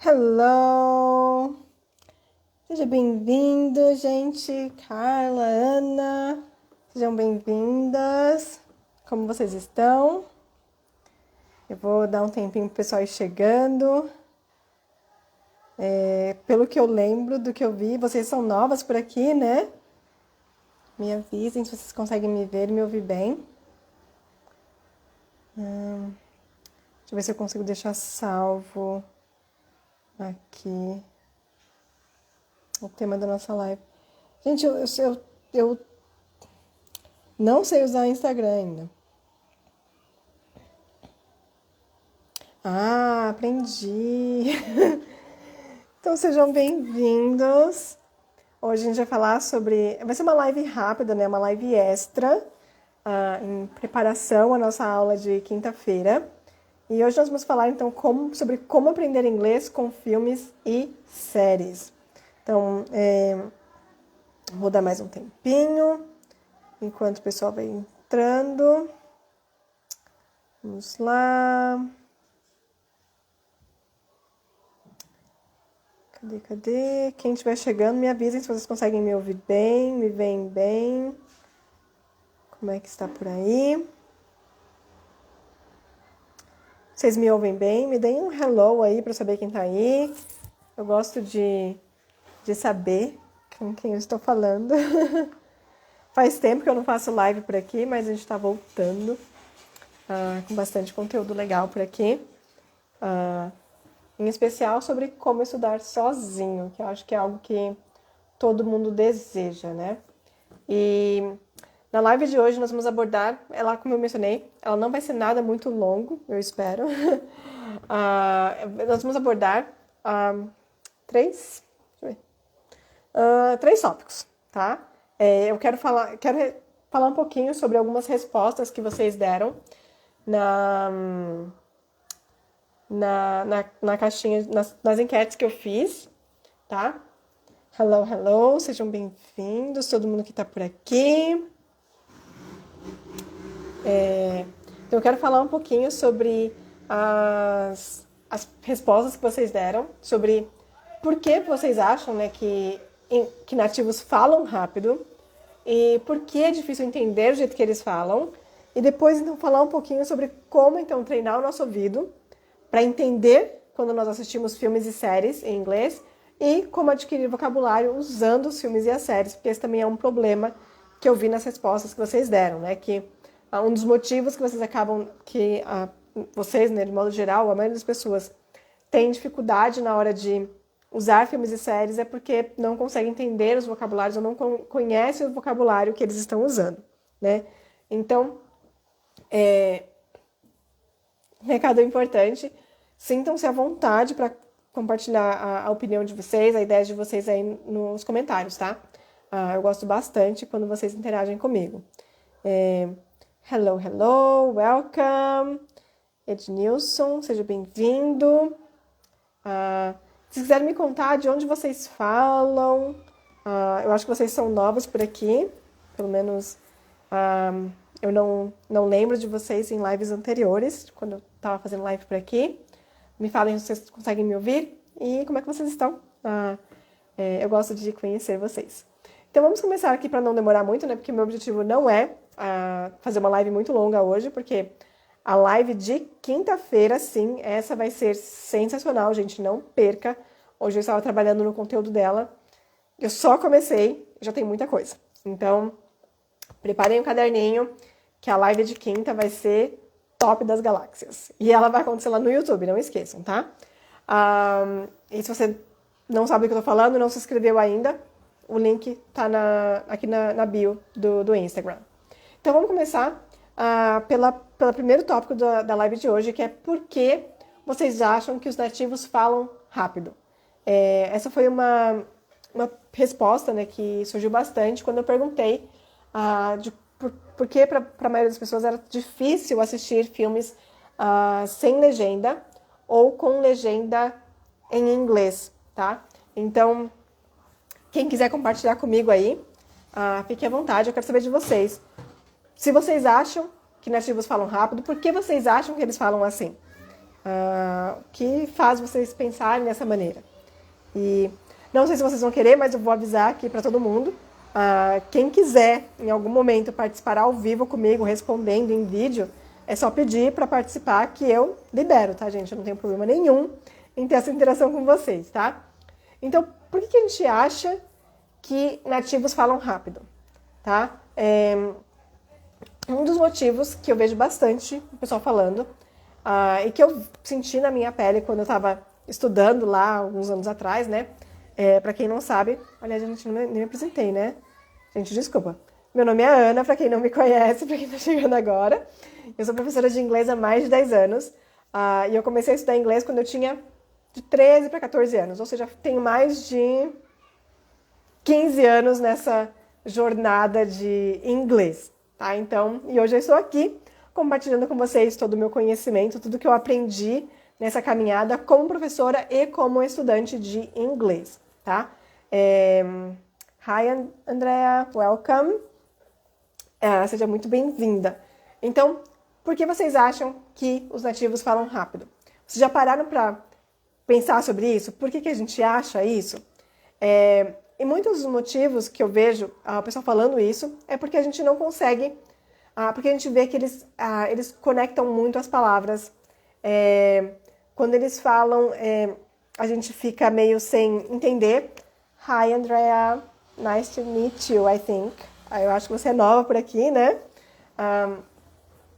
Hello! Seja bem-vindo, gente. Carla, Ana, sejam bem-vindas. Como vocês estão? Eu vou dar um tempinho pro pessoal ir chegando. Pelo que eu lembro do que eu vi, vocês são novas por aqui, né? Me avisem se vocês conseguem me ver e me ouvir bem. Deixa eu ver se eu consigo deixar salvo aqui o tema da nossa live. Gente, eu não sei usar o Instagram ainda. Ah, aprendi! Então sejam bem-vindos. Hoje a gente vai falar sobre... Vai ser uma live rápida, né? Uma live extra, em preparação à nossa aula de quinta-feira. E hoje nós vamos falar, então, sobre como aprender inglês com filmes e séries. Então, vou dar mais um tempinho, enquanto o pessoal vai entrando. Vamos lá. Cadê? Quem estiver chegando, me avisem se vocês conseguem me ouvir bem, me veem bem. Como é que está por aí? Vocês me ouvem bem? Me deem um hello aí para saber quem está aí. Eu gosto de saber com quem eu estou falando. Faz tempo que eu não faço live por aqui, mas a gente está voltando com bastante conteúdo legal por aqui. Em especial sobre como estudar sozinho, que eu acho que é algo que todo mundo deseja, né? E na live de hoje nós vamos abordar, ela, como eu mencionei, ela não vai ser nada muito longo, eu espero. Nós vamos abordar três tópicos, tá? Eu quero falar um pouquinho sobre algumas respostas que vocês deram na caixinha, nas enquetes que eu fiz, tá? Hello, sejam bem-vindos, todo mundo que tá por aqui. Então eu quero falar um pouquinho sobre as respostas que vocês deram, sobre por que vocês acham, né, que nativos falam rápido e por que é difícil entender o jeito que eles falam. E depois, então, falar um pouquinho sobre como, então, treinar o nosso ouvido para entender quando nós assistimos filmes e séries em inglês e como adquirir vocabulário usando os filmes e as séries, porque esse também é um problema que eu vi nas respostas que vocês deram, né? Que um dos motivos que vocês acabam, vocês, né, de modo geral, a maioria das pessoas tem dificuldade na hora de usar filmes e séries é porque não consegue entender os vocabulários ou não conhece o vocabulário que eles estão usando, né? Então, recado importante, sintam-se à vontade para compartilhar a opinião de vocês, a ideia de vocês aí nos comentários, tá? Eu gosto bastante quando vocês interagem comigo. Hello, welcome. Ednilson, seja bem-vindo. Se quiserem me contar de onde vocês falam, eu acho que vocês são novos por aqui, pelo menos eu não lembro de vocês em lives anteriores, quando eu estava fazendo live por aqui. Me falem se vocês conseguem me ouvir e como é que vocês estão. Eu gosto de conhecer vocês. Então vamos começar aqui para não demorar muito, né? Porque meu objetivo não é fazer uma live muito longa hoje, porque a live de quinta-feira, sim, essa vai ser sensacional, gente, não perca. Hoje eu estava trabalhando no conteúdo dela. Eu só comecei, já tem muita coisa. Então, preparem um caderninho, que a live de quinta vai ser top das galáxias. E ela vai acontecer lá no YouTube, não esqueçam, tá? E se você não sabe do que eu tô falando, não se inscreveu ainda, o link tá aqui na bio do Instagram. Então vamos começar pelo primeiro tópico da live de hoje, que é por que vocês acham que os nativos falam rápido. Essa foi uma resposta, né, que surgiu bastante quando eu perguntei por que para a maioria das pessoas era difícil assistir filmes sem legenda ou com legenda em inglês, tá? Então, quem quiser compartilhar comigo aí, fique à vontade, eu quero saber de vocês. Se vocês acham que nativos falam rápido, por que vocês acham que eles falam assim? que faz vocês pensarem dessa maneira. E não sei se vocês vão querer, mas eu vou avisar aqui para todo mundo. Quem quiser, em algum momento, participar ao vivo comigo, respondendo em vídeo, é só pedir para participar que eu libero, tá, gente? Eu não tenho problema nenhum em ter essa interação com vocês, tá? Então, por que a gente acha que nativos falam rápido, tá? Um dos motivos que eu vejo bastante o pessoal falando, e que eu senti na minha pele quando eu estava estudando lá alguns anos atrás, né? Para quem não sabe, aliás, a gente nem me apresentei, né? Gente, desculpa. Meu nome é Ana, para quem não me conhece, para quem está chegando agora. Eu sou professora de inglês há mais de 10 anos. E eu comecei a estudar inglês quando eu tinha de 13 para 14 anos. Ou seja, tenho mais de 15 anos nessa jornada de inglês, tá? Então, e hoje eu estou aqui compartilhando com vocês todo o meu conhecimento, tudo que eu aprendi nessa caminhada como professora e como estudante de inglês, tá? Hi, Andrea, welcome. Seja muito bem-vinda. Então, por que vocês acham que os nativos falam rápido? Vocês já pararam para pensar sobre isso? Por que a gente acha isso? E muitos dos motivos que eu vejo o pessoal falando isso é porque a gente não consegue, porque a gente vê que eles conectam muito as palavras. Quando eles falam, a gente fica meio sem entender. Hi, Andrea. Nice to meet you, I think. Eu acho que você é nova por aqui, né?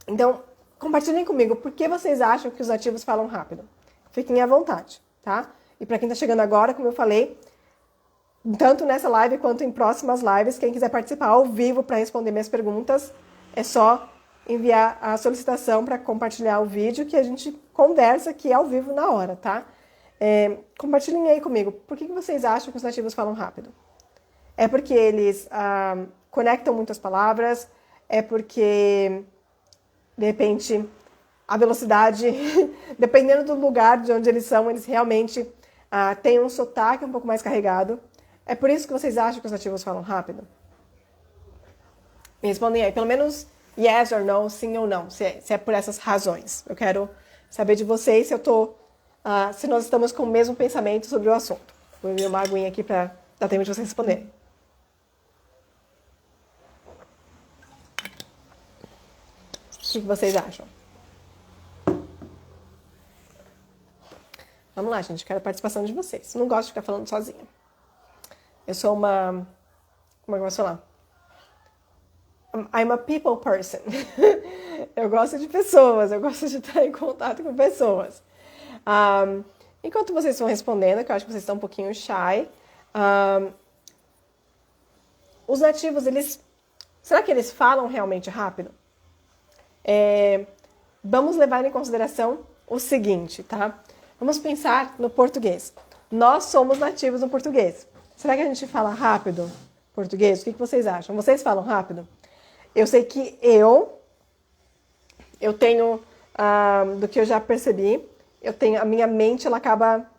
Então, compartilhem comigo por que vocês acham que os nativos falam rápido. Fiquem à vontade, tá? E para quem está chegando agora, como eu falei, tanto nessa live quanto em próximas lives, quem quiser participar ao vivo para responder minhas perguntas, é só enviar a solicitação para compartilhar o vídeo que a gente conversa aqui ao vivo na hora, tá? Compartilhem aí comigo. Por que vocês acham que os nativos falam rápido? É porque eles conectam muitas palavras? É porque, de repente, a velocidade, dependendo do lugar de onde eles são, eles realmente têm um sotaque um pouco mais carregado? É por isso que vocês acham que os nativos falam rápido? Me respondem aí, pelo menos yes or no, sim ou não, se é por essas razões. Eu quero saber de vocês se nós estamos com o mesmo pensamento sobre o assunto. Vou enviar uma aguinha aqui para dar tempo de vocês responderem. O que vocês acham? Vamos lá, gente. Quero a participação de vocês. Não gosto de ficar falando sozinha. Eu sou uma... Como é que eu posso falar? I'm a people person. Eu gosto de pessoas. Eu gosto de estar em contato com pessoas. Enquanto vocês estão respondendo, que eu acho que vocês estão um pouquinho shy, os nativos, será que eles falam realmente rápido? Vamos levar em consideração o seguinte, tá? Vamos pensar no português. Nós somos nativos no português. Será que a gente fala rápido português? O que vocês acham? Vocês falam rápido? Eu sei que eu tenho, do que eu já percebi, a minha mente ela acaba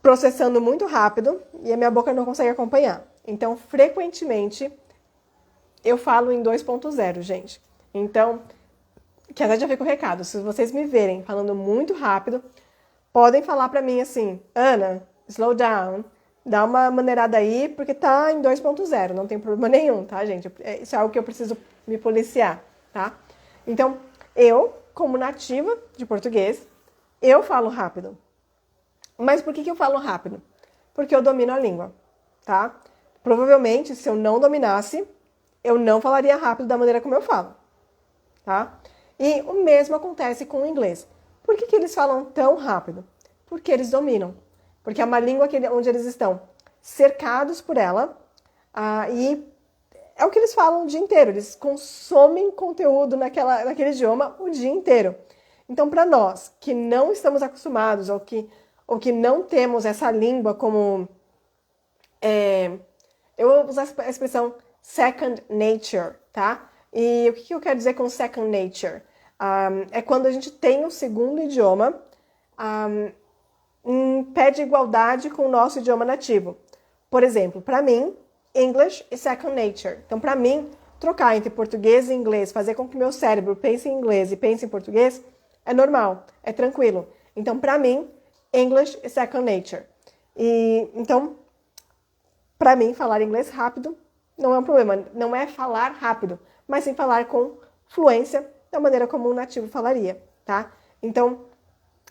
processando muito rápido e a minha boca não consegue acompanhar. Então, frequentemente, eu falo em 2.0, gente. Então, que até já fica o recado. Se vocês me verem falando muito rápido, podem falar pra mim assim, Ana, slow down, dá uma maneirada aí, porque tá em 2.0, não tem problema nenhum, tá, gente? Isso é algo que eu preciso me policiar, tá? Então, eu, como nativa de português, eu falo rápido. Mas por que eu falo rápido? Porque eu domino a língua, tá? Provavelmente, se eu não dominasse, eu não falaria rápido da maneira como eu falo, tá? E o mesmo acontece com o inglês. Por que eles falam tão rápido? Porque eles dominam. Porque é uma língua onde eles estão cercados por ela, e é o que eles falam o dia inteiro. Eles consomem conteúdo naquele idioma o dia inteiro. Então, para nós que não estamos acostumados ou que não temos essa língua como... eu vou usar a expressão second nature, tá? E o que eu quero dizer com second nature? É quando a gente tem um segundo idioma em pé de igualdade com o nosso idioma nativo. Por exemplo, para mim, English is second nature. Então, para mim, trocar entre português e inglês, fazer com que meu cérebro pense em inglês e pense em português, é normal, é tranquilo. Então, para mim, English is second nature. E então, para mim, falar inglês rápido não é um problema. Não é falar rápido, mas sim falar com fluência da maneira como um nativo falaria, tá? Então,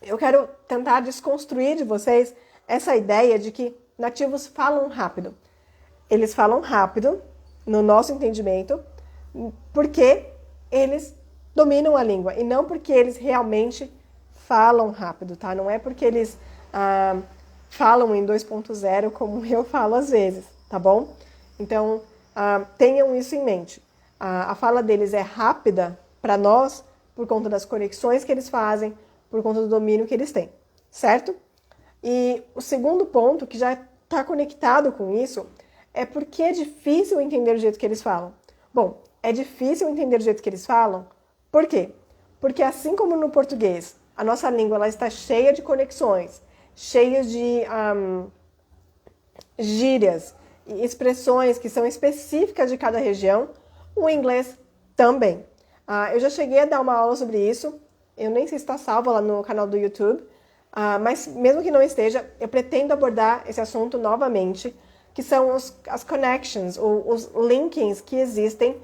eu quero tentar desconstruir de vocês essa ideia de que nativos falam rápido. Eles falam rápido, no nosso entendimento, porque eles dominam a língua e não porque eles realmente falam rápido, tá? Não é porque eles falam em 2.0 como eu falo às vezes, tá bom? Então, tenham isso em mente. A fala deles é rápida para nós por conta das conexões que eles fazem, por conta do domínio que eles têm, certo? E o segundo ponto, que já está conectado com isso, é porque é difícil entender o jeito que eles falam. Bom, é difícil entender o jeito que eles falam, por quê? Porque assim como no português, a nossa língua ela está cheia de conexões, cheia de gírias e expressões que são específicas de cada região, o inglês também. Eu já cheguei a dar uma aula sobre isso, eu nem sei se está salvo lá no canal do YouTube, mas mesmo que não esteja, eu pretendo abordar esse assunto novamente, que são as connections, os linkings que existem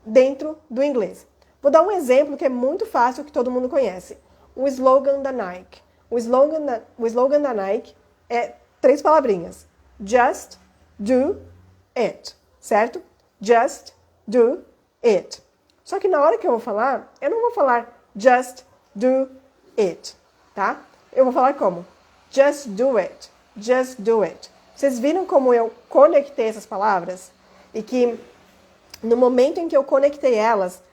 dentro do inglês. Vou dar um exemplo que é muito fácil, que todo mundo conhece. O slogan da Nike. O slogan da Nike é 3 palavrinhas. Just do it, certo? Just do it. Só que na hora que eu vou falar, eu não vou falar just do it, tá? Eu vou falar como? Just do it. Just do it. Vocês viram como eu conectei essas palavras? E que no momento em que eu conectei elas,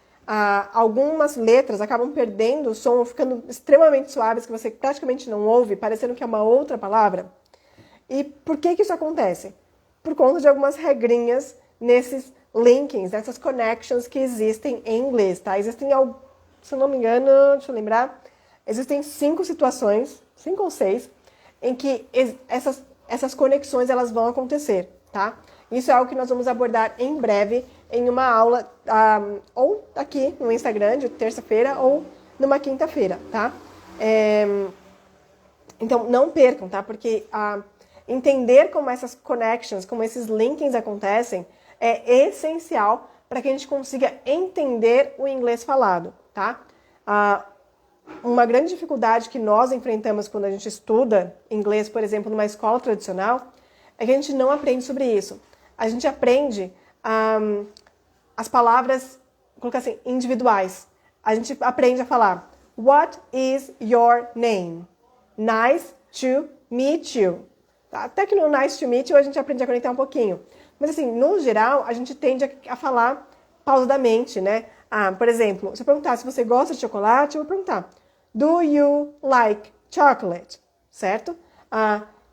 algumas letras acabam perdendo o som, ficando extremamente suaves, que você praticamente não ouve, parecendo que é uma outra palavra. E por que isso acontece? Por conta de algumas regrinhas nesses linkings, nessas connections que existem em inglês, tá? Existem, se eu não me engano, deixa eu lembrar, existem 5 situações, 5 ou 6, em que essas conexões elas vão acontecer, tá? Isso é algo que nós vamos abordar em breve em uma aula, ou aqui no Instagram, de terça-feira, ou numa quinta-feira, tá? Então, não percam, tá? Porque entender como essas connections, como esses linkings acontecem, é essencial para que a gente consiga entender o inglês falado, tá? Uma grande dificuldade que nós enfrentamos quando a gente estuda inglês, por exemplo, numa escola tradicional, é que a gente não aprende sobre isso. A gente aprende as palavras, vou colocar assim, individuais. A gente aprende a falar What is your name? Nice to meet you. Até que no nice to meet you a gente aprende a conectar um pouquinho. Mas assim, no geral, a gente tende a falar pausadamente, né? Por exemplo, se eu perguntar se você gosta de chocolate, eu vou perguntar Do you like chocolate? Certo?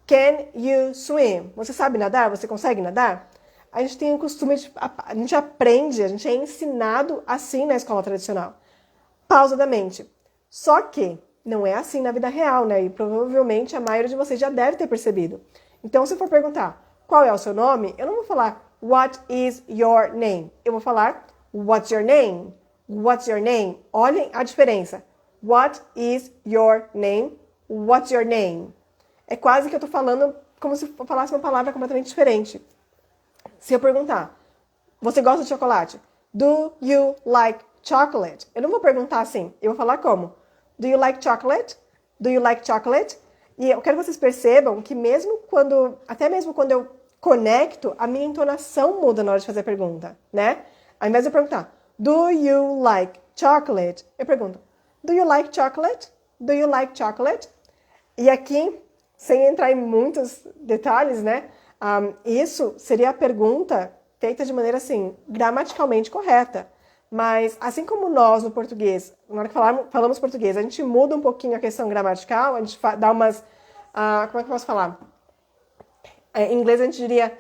Can you swim? Você sabe nadar? Você consegue nadar? A gente tem o costume a gente aprende, a gente é ensinado assim na escola tradicional, pausadamente. Só que não é assim na vida real, né? E provavelmente a maioria de vocês já deve ter percebido. Então, se eu for perguntar qual é o seu nome, eu não vou falar What is your name? Eu vou falar What's your name? What's your name? Olhem a diferença. What is your name? What's your name? É quase que eu tô falando como se eu falasse uma palavra completamente diferente. Se eu perguntar, você gosta de chocolate? Do you like chocolate? Eu não vou perguntar assim, eu vou falar como? Do you like chocolate? Do you like chocolate? E eu quero que vocês percebam que até mesmo quando eu conecto, a minha entonação muda na hora de fazer a pergunta, né? Ao invés de eu perguntar, do you like chocolate? Eu pergunto, do you like chocolate? Do you like chocolate? E aqui, sem entrar em muitos detalhes, né? Isso seria a pergunta feita de maneira, assim, gramaticalmente correta. Mas, assim como nós, no português, na hora que falamos português, a gente muda um pouquinho a questão gramatical, a gente dá umas... como é que eu posso falar? Em inglês, a gente diria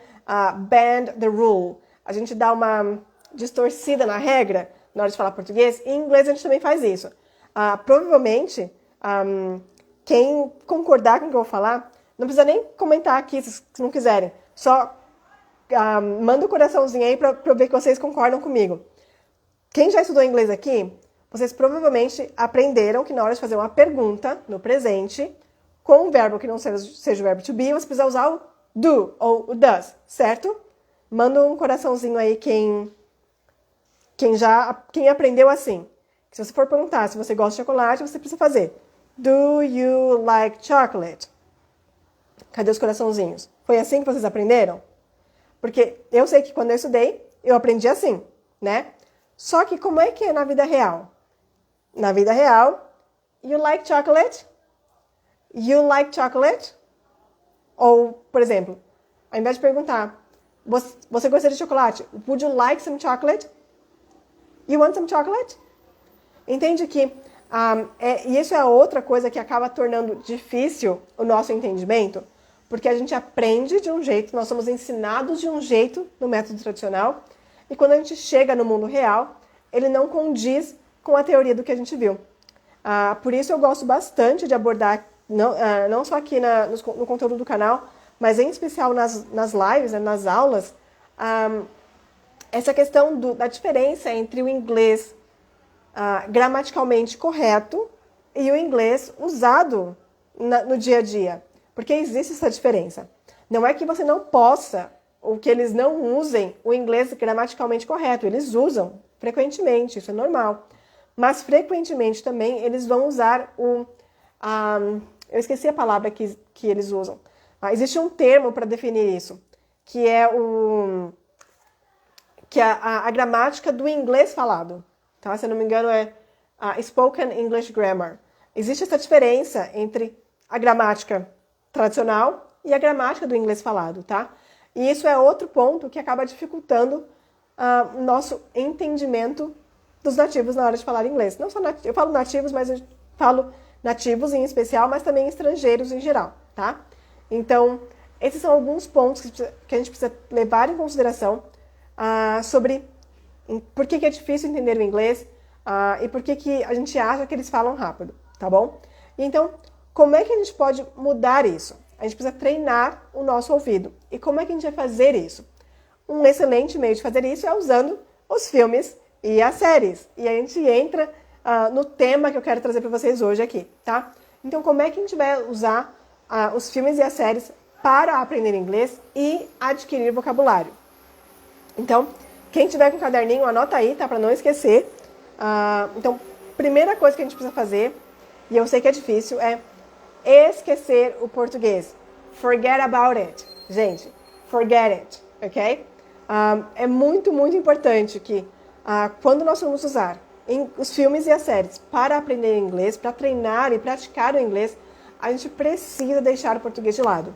bend the rule. A gente dá uma distorcida na regra na hora de falar português. E em inglês, a gente também faz isso. Provavelmente, quem concordar com o que eu vou falar, não precisa nem comentar aqui, se não quiserem. Só manda um coraçãozinho aí para eu ver que vocês concordam comigo. Quem já estudou inglês aqui, vocês provavelmente aprenderam que na hora de fazer uma pergunta no presente, com um verbo que não seja o verbo to be, você precisa usar o do ou o does, certo? Manda um coraçãozinho aí quem aprendeu assim. Se você for perguntar se você gosta de chocolate, você precisa fazer Do you like chocolate? Cadê os coraçãozinhos? Foi assim que vocês aprenderam? Porque eu sei que quando eu estudei, eu aprendi assim, né? Só que como é que é na vida real? Na vida real, you like chocolate? You like chocolate? Ou, por exemplo, ao invés de perguntar, você gostaria de chocolate? Would you like some chocolate? You want some chocolate? Entende que e isso é outra coisa que acaba tornando difícil o nosso entendimento, porque a gente aprende de um jeito, nós somos ensinados de um jeito no método tradicional, e quando a gente chega no mundo real, ele não condiz com a teoria do que a gente viu. Por isso eu gosto bastante de abordar, não só aqui no conteúdo do canal, mas em especial nas lives, né, nas aulas, essa questão da diferença entre o inglês gramaticalmente correto e o inglês usado no dia a dia. Porque existe essa diferença. Não é que você não possa, ou que eles não usem o inglês gramaticalmente correto. Eles usam frequentemente, isso é normal. Mas frequentemente também eles vão usar eu esqueci a palavra que eles usam. Existe um termo para definir isso, que é a gramática do inglês falado. Tá? Se eu não me engano, é Spoken English Grammar. Existe essa diferença entre a gramática tradicional e a gramática do inglês falado, tá? E isso é outro ponto que acaba dificultando o nosso entendimento dos nativos na hora de falar inglês. Não só eu falo nativos, mas eu falo nativos em especial, mas também estrangeiros em geral, tá? Então, esses são alguns pontos que a gente precisa levar em consideração sobre por que é difícil entender o inglês e por que a gente acha que eles falam rápido, tá bom? Então, como é que a gente pode mudar isso? A gente precisa treinar o nosso ouvido. E como é que a gente vai fazer isso? Um excelente meio de fazer isso é usando os filmes e as séries. E a gente entra no tema que eu quero trazer para vocês hoje aqui, tá? Então, como é que a gente vai usar os filmes e as séries para aprender inglês e adquirir vocabulário? Então, quem tiver com o caderninho, anota aí, tá? Para não esquecer. Então, primeira coisa que a gente precisa fazer, e eu sei que é difícil, é esquecer o português. Forget about it. Gente, forget it, ok? É muito, muito importante que quando nós vamos usar os filmes e as séries para aprender inglês, para treinar e praticar o inglês, a gente precisa deixar o português de lado.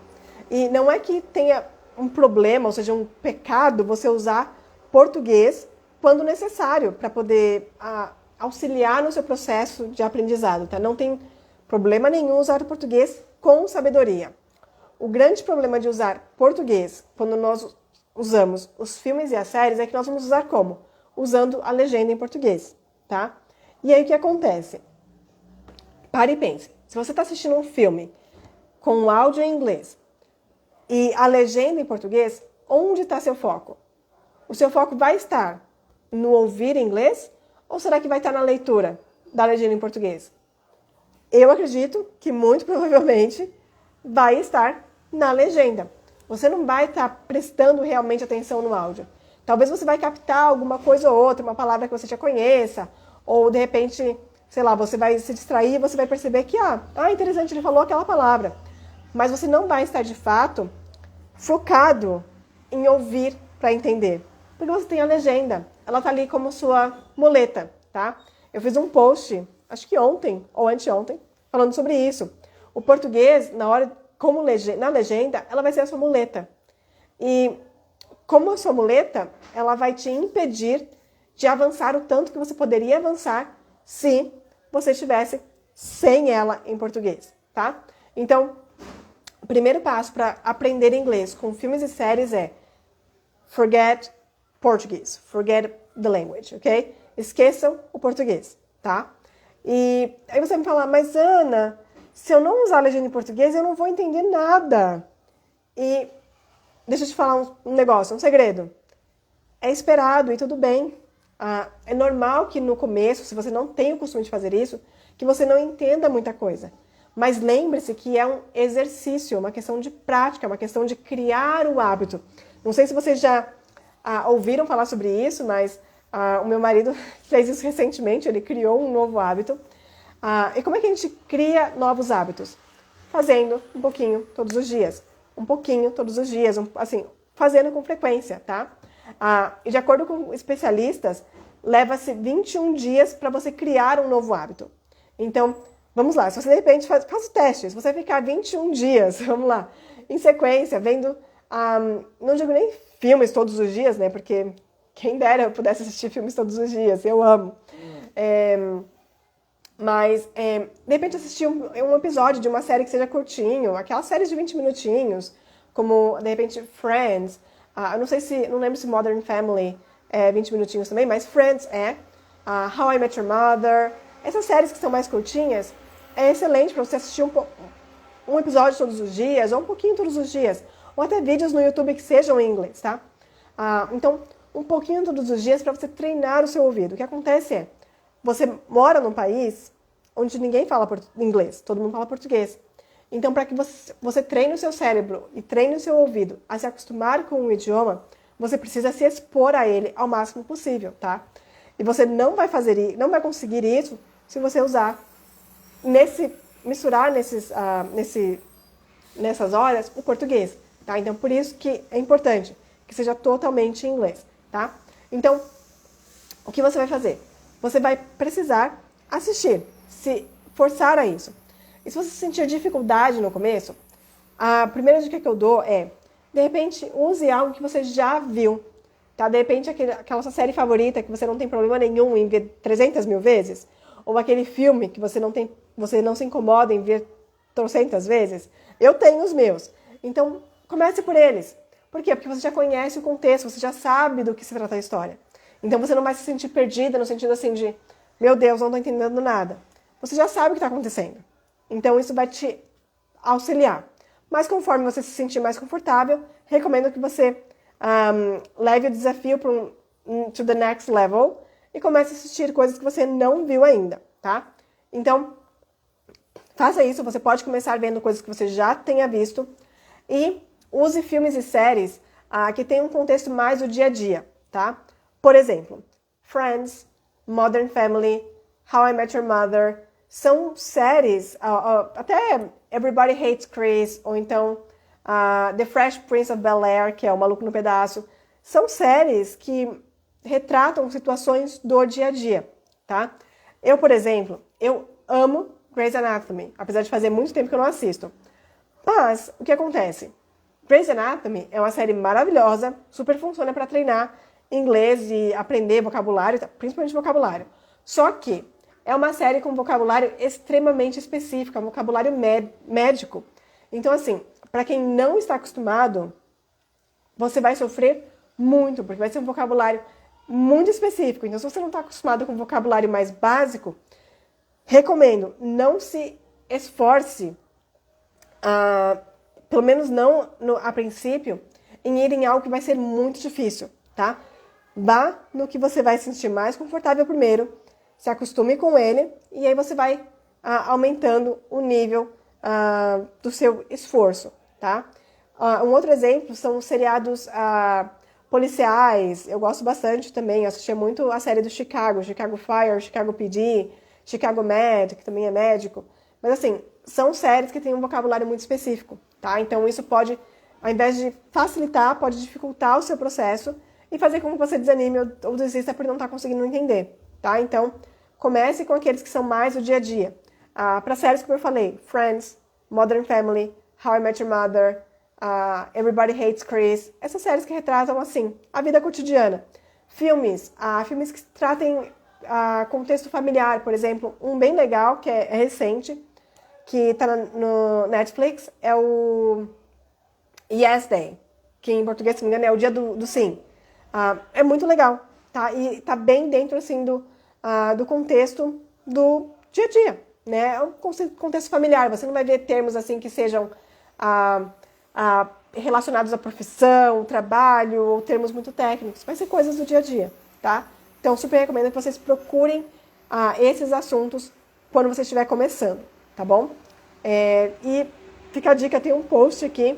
E não é que tenha um problema, ou seja, um pecado você usar português quando necessário para poder auxiliar no seu processo de aprendizado, tá? Não tem problema nenhum usar o português com sabedoria. O grande problema de usar português quando nós usamos os filmes e as séries é que nós vamos usar como? Usando a legenda em português, tá? E aí o que acontece? Pare e pense. Se você está assistindo um filme com o áudio em inglês e a legenda em português, onde está seu foco? O seu foco vai estar no ouvir inglês ou será que vai estar na leitura da legenda em português? Eu acredito que muito provavelmente vai estar na legenda. Você não vai estar prestando realmente atenção no áudio. Talvez você vai captar alguma coisa ou outra, uma palavra que você já conheça, ou de repente, sei lá, você vai se distrair e você vai perceber que, interessante, ele falou aquela palavra. Mas você não vai estar, de fato, focado em ouvir para entender. Porque você tem a legenda. Ela está ali como sua muleta, tá? Eu fiz um post, acho que ontem ou anteontem, falando sobre isso. O português, na legenda, ela vai ser a sua muleta. E como a sua muleta, ela vai te impedir de avançar o tanto que você poderia avançar se você estivesse sem ela em português, tá? Então, o primeiro passo para aprender inglês com filmes e séries é forget Portuguese, forget the language, ok? Esqueçam o português, tá? E aí você me fala, mas Ana, se eu não usar a legenda em português, eu não vou entender nada. E deixa eu te falar um negócio, um segredo. É esperado e tudo bem. É normal que no começo, se você não tem o costume de fazer isso, que você não entenda muita coisa. Mas lembre-se que é um exercício, uma questão de prática, uma questão de criar o hábito. Não sei se vocês já ouviram falar sobre isso, mas o meu marido fez isso recentemente, ele criou um novo hábito. E como é que a gente cria novos hábitos? Fazendo um pouquinho todos os dias. Um pouquinho todos os dias, assim, fazendo com frequência, tá? E de acordo com especialistas, leva-se 21 dias para você criar um novo hábito. Então, vamos lá, se você de repente faz o teste, se você ficar 21 dias, vamos lá, em sequência, vendo, não digo nem filmes todos os dias, né, porque quem dera eu pudesse assistir filmes todos os dias, eu amo. Mas, de repente, assistir um episódio de uma série que seja curtinho, aquelas séries de 20 minutinhos, como, de repente, Friends, não lembro se Modern Family é 20 minutinhos também, mas Friends How I Met Your Mother, essas séries que são mais curtinhas, é excelente para você assistir um episódio todos os dias, ou um pouquinho todos os dias, ou até vídeos no YouTube que sejam em inglês, tá? Então, um pouquinho todos os dias para você treinar o seu ouvido. O que acontece é, você mora num país onde ninguém fala inglês, todo mundo fala português. Então, para que você treine o seu cérebro e treine o seu ouvido a se acostumar com o idioma, você precisa se expor a ele ao máximo possível, tá? E você não vai conseguir isso se você misturar nessas horas o português, tá? Então, por isso que é importante que seja totalmente em inglês, tá? Então, o que você vai fazer? Você vai precisar assistir, se forçar a isso. E se você sentir dificuldade no começo, a primeira dica que eu dou é, de repente, use algo que você já viu, tá? De repente, aquela sua série favorita que você não tem problema nenhum em ver 300 mil vezes, ou aquele filme que você não se incomoda em ver trocentas vezes. Eu tenho os meus. Então, comece por eles. Por quê? Porque você já conhece o contexto, você já sabe do que se trata a história. Então, você não vai se sentir perdida no sentido assim de, meu Deus, não estou entendendo nada. Você já sabe o que está acontecendo. Então, isso vai te auxiliar. Mas conforme você se sentir mais confortável, recomendo que você leve o desafio to the next level e comece a assistir coisas que você não viu ainda, tá? Então, faça isso. Você pode começar vendo coisas que você já tenha visto e use filmes e séries que tenham um contexto mais do dia a dia, tá? Por exemplo, Friends, Modern Family, How I Met Your Mother, são séries, até Everybody Hates Chris, ou então The Fresh Prince of Bel-Air, que é o Maluco no Pedaço, são séries que retratam situações do dia a dia, tá? Eu, por exemplo, eu amo Grey's Anatomy, apesar de fazer muito tempo que eu não assisto. Mas, o que acontece? Grey's Anatomy é uma série maravilhosa, super funciona para treinar inglês e aprender vocabulário, principalmente vocabulário. Só que é uma série com vocabulário extremamente específico, um vocabulário médico. Então, assim, para quem não está acostumado, você vai sofrer muito, porque vai ser um vocabulário muito específico. Então, se você não está acostumado com vocabulário mais básico, recomendo, não se esforce, pelo menos não a princípio, em ir em algo que vai ser muito difícil, tá? Vá no que você vai se sentir mais confortável primeiro, se acostume com ele, e aí você vai aumentando o nível do seu esforço, tá? Um outro exemplo são os seriados policiais. Eu gosto bastante também, eu assistia muito a série do Chicago Fire, Chicago PD, Chicago Med, que também é médico. Mas assim, são séries que têm um vocabulário muito específico, tá? Então isso pode, ao invés de facilitar, pode dificultar o seu processo e fazer com que você desanime ou desista por não estar conseguindo entender, tá? Então, comece com aqueles que são mais o dia a dia. Para séries, como eu falei, Friends, Modern Family, How I Met Your Mother, Everybody Hates Chris, essas séries que retratam, assim, a vida cotidiana. Filmes que tratem contexto familiar, por exemplo, um bem legal, que é recente, que está no Netflix, é o Yes Day, que em português, se não me engano, é o dia do sim. É muito legal, tá? E tá bem dentro, assim, do contexto do dia a dia, né? É um contexto familiar. Você não vai ver termos, assim, que sejam relacionados à profissão, trabalho, ou termos muito técnicos. Vai ser coisas do dia a dia, tá? Então, super recomendo que vocês procurem esses assuntos quando você estiver começando, tá bom? E fica a dica, tem um post aqui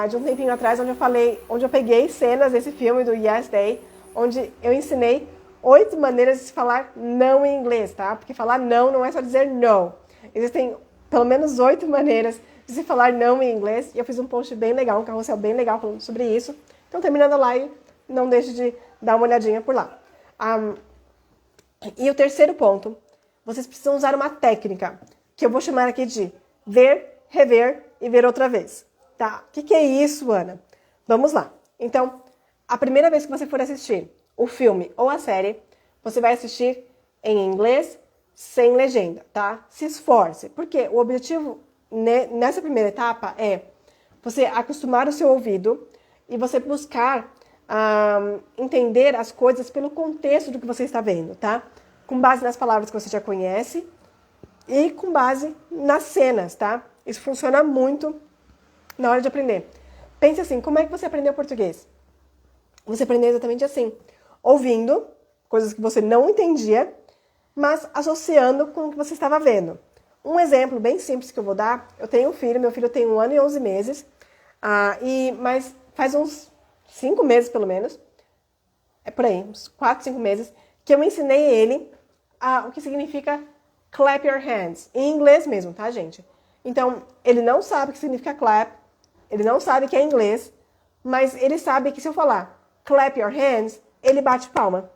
de um tempinho atrás onde eu peguei cenas desse filme do Yes Day, onde eu ensinei 8 maneiras de se falar não em inglês, tá? Porque falar não é só dizer no. Existem pelo menos 8 maneiras de se falar não em inglês. E eu fiz um post bem legal, um carrossel bem legal falando sobre isso. Então, terminando a live, não deixe de dar uma olhadinha por lá. E o terceiro ponto, vocês precisam usar uma técnica, que eu vou chamar aqui de ver, rever e ver outra vez. Tá? O que é isso, Ana? Vamos lá. Então, a primeira vez que você for assistir o filme ou a série, você vai assistir em inglês sem legenda, tá? Se esforce, porque o objetivo nessa primeira etapa é você acostumar o seu ouvido e você buscar entender as coisas pelo contexto do que você está vendo, tá? Com base nas palavras que você já conhece e com base nas cenas, tá? Isso funciona muito na hora de aprender. Pense assim, como é que você aprendeu português? Você aprendeu exatamente assim, ouvindo coisas que você não entendia, mas associando com o que você estava vendo. Um exemplo bem simples que eu vou dar, eu tenho um filho, meu filho tem 1 ano e 11 meses, mas faz uns 5 meses pelo menos, por aí, uns 4, 5 meses, que eu ensinei ele o que significa clap your hands, em inglês mesmo, tá, gente? Então, ele não sabe o que significa clap, ele não sabe que é inglês, mas ele sabe que se eu falar clap your hands, ele bate palma,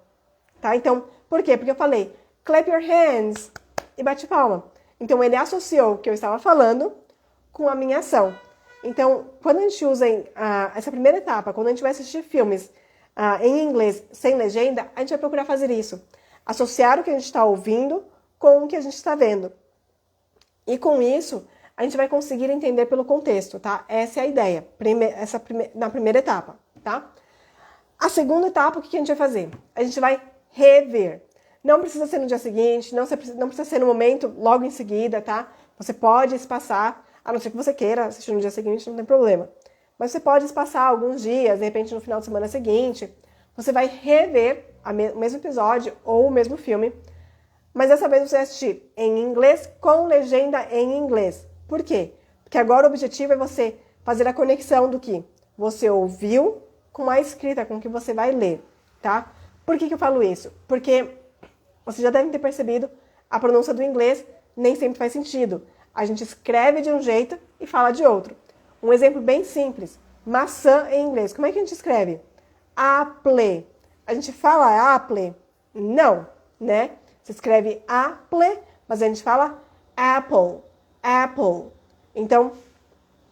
tá? Então, por quê? Porque eu falei clap your hands e bate palma. Então, ele associou o que eu estava falando com a minha ação. Então, quando a gente usa essa primeira etapa, quando a gente vai assistir filmes em inglês sem legenda, a gente vai procurar fazer isso. Associar o que a gente está ouvindo com o que a gente está vendo. E com isso, a gente vai conseguir entender pelo contexto, tá? Essa é a ideia, na primeira etapa, tá? A segunda etapa, o que a gente vai fazer? A gente vai rever. Não precisa ser no dia seguinte, não precisa ser no momento logo em seguida, tá? Você pode espaçar, a não ser que você queira assistir no dia seguinte, não tem problema. Mas você pode espaçar alguns dias, de repente no final de semana seguinte, você vai rever o mesmo episódio ou o mesmo filme, mas dessa vez você vai assistir em inglês com legenda em inglês. Por quê? Porque agora o objetivo é você fazer a conexão do que você ouviu com a escrita, com o que você vai ler, tá? Por que eu falo isso? Porque você já deve ter percebido, a pronúncia do inglês nem sempre faz sentido. A gente escreve de um jeito e fala de outro. Um exemplo bem simples, maçã em inglês. Como é que a gente escreve? Apple. A gente fala apple? Não, né? Se escreve apple, mas a gente fala apple. Apple. Então,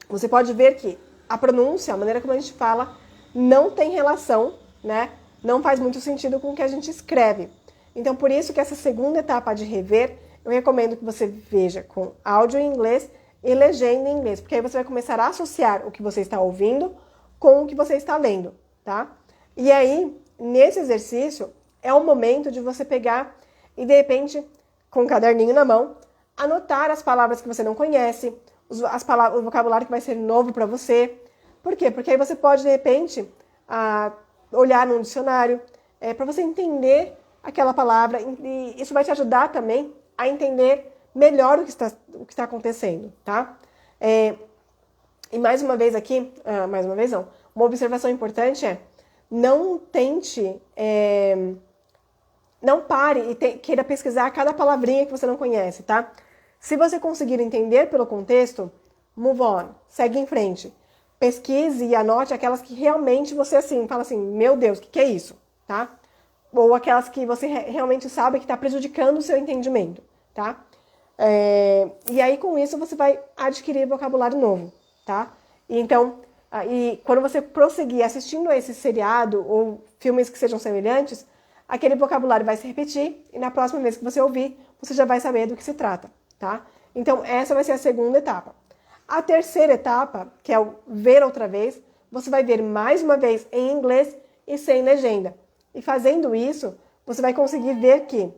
você pode ver que a pronúncia, a maneira como a gente fala, não tem relação, né? Não faz muito sentido com o que a gente escreve. Então, por isso que essa segunda etapa de rever, eu recomendo que você veja com áudio em inglês e legenda em inglês, porque aí você vai começar a associar o que você está ouvindo com o que você está lendo, tá? E aí, nesse exercício, é o momento de você pegar e, de repente, com um caderninho na mão, anotar as palavras que você não conhece, o vocabulário que vai ser novo para você. Por quê? Porque aí você pode, de repente, olhar num dicionário para você entender aquela palavra, e isso vai te ajudar também a entender melhor o que está acontecendo, tá? E mais uma vez aqui, mais uma vez não, uma observação importante é, não tente, não pare e queira pesquisar cada palavrinha que você não conhece, tá? Se você conseguir entender pelo contexto, move on, segue em frente. Pesquise e anote aquelas que realmente você, assim, fala assim, meu Deus, o que é isso, tá? Ou aquelas que você realmente sabe que está prejudicando o seu entendimento, tá? E aí, com isso, você vai adquirir vocabulário novo, tá? E então, quando você prosseguir assistindo a esse seriado ou filmes que sejam semelhantes, aquele vocabulário vai se repetir e na próxima vez que você ouvir, você já vai saber do que se trata, tá? Então, essa vai ser a segunda etapa. A terceira etapa, que é o ver outra vez, você vai ver mais uma vez em inglês e sem legenda. E fazendo isso, você vai conseguir ver que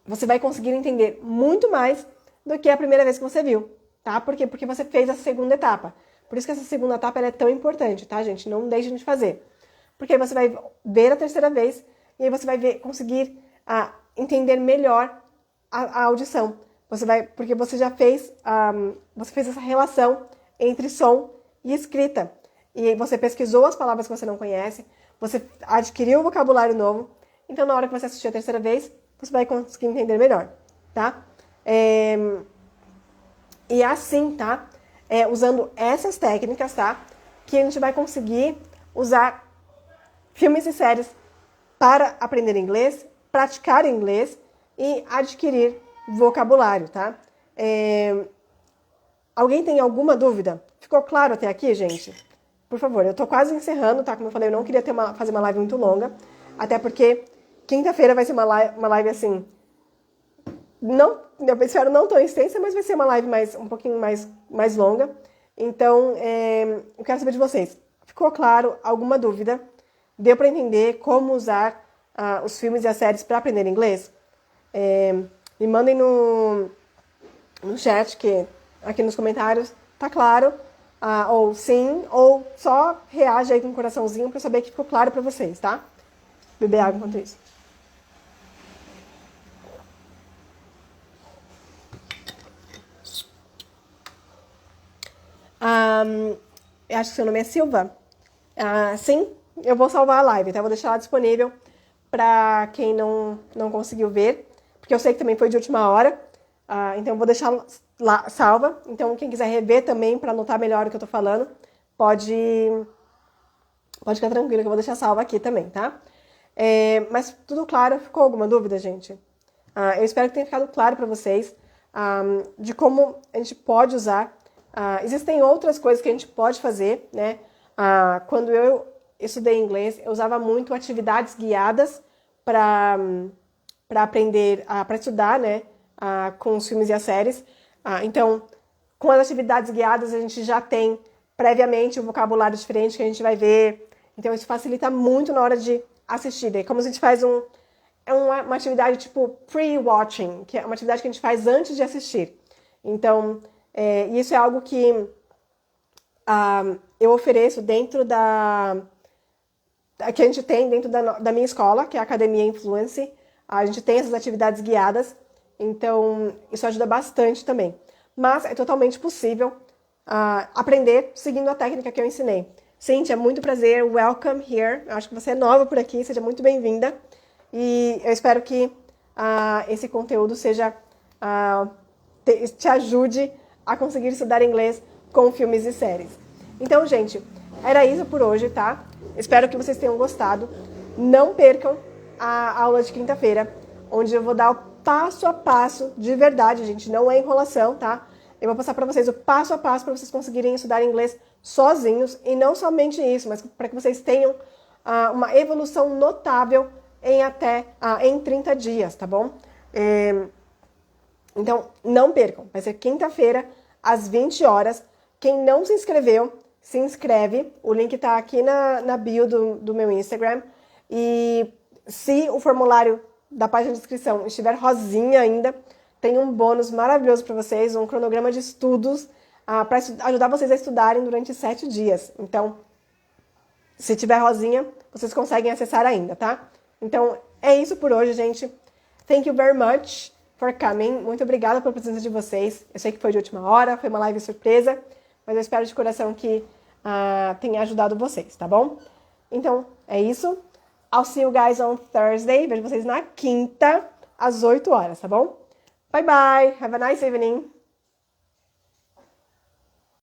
você vai conseguir entender muito mais do que a primeira vez que você viu, tá? Por quê? Porque você fez a segunda etapa. Por isso que essa segunda etapa ela é tão importante, tá, gente? Não deixe de fazer. Porque você vai ver a terceira vez e aí você vai conseguir entender melhor a audição. Porque você já fez, você fez essa relação entre som e escrita. E você pesquisou as palavras que você não conhece, você adquiriu um vocabulário novo, então na hora que você assistir a terceira vez, você vai conseguir entender melhor, tá? E assim, tá? Usando essas técnicas, tá? Que a gente vai conseguir usar filmes e séries para aprender inglês, praticar inglês e adquirir vocabulário, tá? Alguém tem alguma dúvida? Ficou claro até aqui, gente? Por favor, eu tô quase encerrando, tá? Como eu falei, eu não queria fazer uma live muito longa, até porque quinta-feira vai ser uma live assim, eu espero não tão extensa, mas vai ser uma live um pouquinho mais longa. Então, eu quero saber de vocês. Ficou claro? Alguma dúvida? Deu para entender como usar os filmes e as séries para aprender inglês? Me mandem no chat, que aqui nos comentários tá claro, ou sim, ou só reage aí com um coraçãozinho para saber que ficou claro para vocês, tá? Beber água enquanto isso. Eu acho que seu nome é Silva. Sim, eu vou salvar a live, tá? Eu vou deixar ela disponível para quem não conseguiu ver, porque eu sei que também foi de última hora, então eu vou deixar lá salva. Então quem quiser rever também, para anotar melhor o que eu tô falando, pode ficar tranquilo que eu vou deixar salva aqui também, tá? Mas tudo claro? Ficou alguma dúvida, gente? Eu espero que tenha ficado claro para vocês de como a gente pode usar. Existem outras coisas que a gente pode fazer, né? Quando eu estudei inglês, eu usava muito atividades guiadas para aprender, para estudar, né? Com os filmes e as séries. Então, com as atividades guiadas, a gente já tem previamente um vocabulário diferente que a gente vai ver. Então, isso facilita muito na hora de assistir. É como se a gente faz uma atividade tipo pre-watching, que é uma atividade que a gente faz antes de assistir. Então, isso é algo que eu ofereço dentro que a gente tem dentro da minha escola, que é a Academia Influence. A gente tem essas atividades guiadas, então isso ajuda bastante também. Mas é totalmente possível aprender seguindo a técnica que eu ensinei. Cíntia, muito prazer, welcome here. Eu acho que você é nova por aqui, seja muito bem-vinda. E eu espero que esse conteúdo te ajude a conseguir estudar inglês com filmes e séries. Então, gente, era isso por hoje, tá? Espero que vocês tenham gostado. Não percam a aula de quinta-feira, onde eu vou dar o passo a passo de verdade, gente. Não é enrolação, tá? Eu vou passar para vocês o passo a passo para vocês conseguirem estudar inglês sozinhos. E não somente isso, mas para que vocês tenham uma evolução notável em 30 dias, tá bom? Então, não percam. Vai ser quinta-feira, às 20 horas. Quem não se inscreveu, se inscreve. O link tá aqui na bio do meu Instagram. E se o formulário da página de inscrição estiver rosinha ainda, tem um bônus maravilhoso para vocês, um cronograma de estudos para ajudar vocês a estudarem durante 7 dias. Então, se tiver rosinha, vocês conseguem acessar ainda, tá? Então, é isso por hoje, gente. Thank you very much for coming. Muito obrigada pela presença de vocês. Eu sei que foi de última hora, foi uma live surpresa, mas eu espero de coração que tenha ajudado vocês, tá bom? Então, é isso. I'll see you guys on Thursday. Vejo vocês na quinta, às 8 horas, tá bom? Bye bye. Have a nice evening.